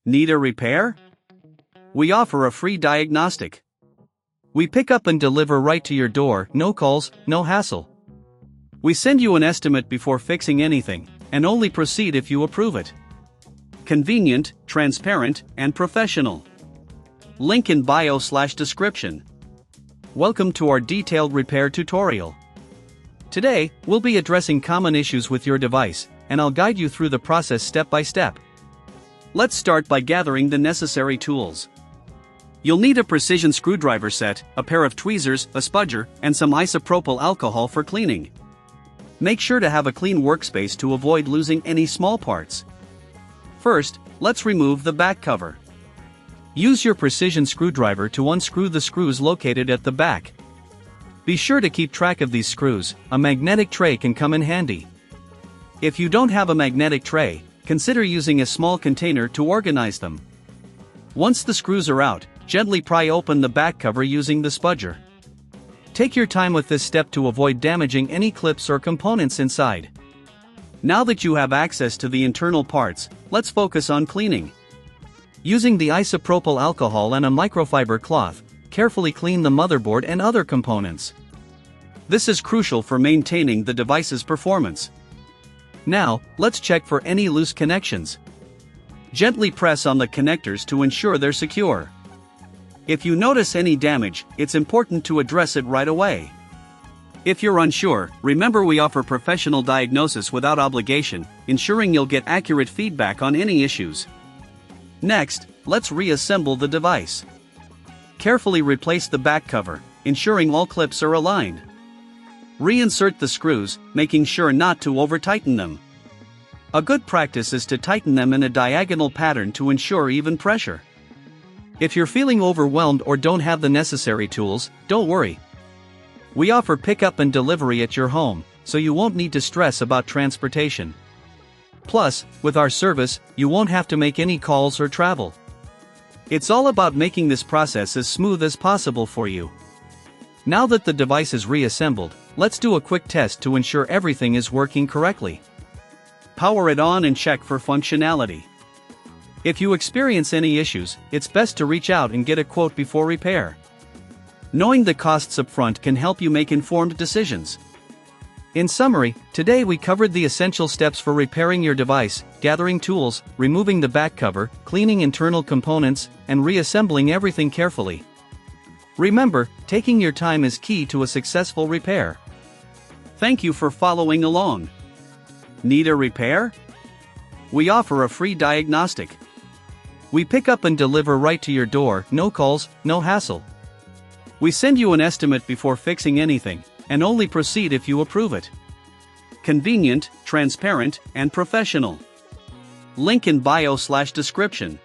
Need a repair? We offer a free diagnostic. We pick up and deliver right to your door, no calls, no hassle. We send you an estimate before fixing anything, and only proceed if you approve it. Convenient, transparent, and professional. Link in bio/description. Welcome to our detailed repair tutorial. Today, we'll be addressing common issues with your device, and I'll guide you through the process step by step. Let's start by gathering the necessary tools. You'll need a precision screwdriver set, a pair of tweezers, a spudger, and some isopropyl alcohol for cleaning. Make sure to have a clean workspace to avoid losing any small parts. First, let's remove the back cover. Use your precision screwdriver to unscrew the screws located at the back. Be sure to keep track of these screws. A magnetic tray can come in handy. If you don't have a magnetic tray, consider using a small container to organize them. Once the screws are out, gently pry open the back cover using the spudger. Take your time with this step to avoid damaging any clips or components inside. Now that you have access to the internal parts, let's focus on cleaning. Using the isopropyl alcohol and a microfiber cloth, carefully clean the motherboard and other components. This is crucial for maintaining the device's performance. Now, let's check for any loose connections. Gently press on the connectors to ensure they're secure. If you notice any damage, it's important to address it right away. If you're unsure, remember we offer professional diagnosis without obligation, ensuring you'll get accurate feedback on any issues. Next, let's reassemble the device. Carefully replace the back cover, ensuring all clips are aligned. Reinsert the screws, making sure not to over-tighten them. A good practice is to tighten them in a diagonal pattern to ensure even pressure. If you're feeling overwhelmed or don't have the necessary tools, don't worry. We offer pickup and delivery at your home, so you won't need to stress about transportation. Plus, with our service, you won't have to make any calls or travel. It's all about making this process as smooth as possible for you. Now that the device is reassembled, let's do a quick test to ensure everything is working correctly. Power it on and check for functionality. If you experience any issues, it's best to reach out and get a quote before repair. Knowing the costs up front can help you make informed decisions. In summary, today we covered the essential steps for repairing your device: gathering tools, removing the back cover, cleaning internal components, and reassembling everything carefully. Remember, taking your time is key to a successful repair. Thank you for following along. Need a repair? We offer a free diagnostic. We pick up and deliver right to your door, no calls, no hassle. We send you an estimate before fixing anything, and only proceed if you approve it. Convenient, transparent, and professional. Link in bio/description.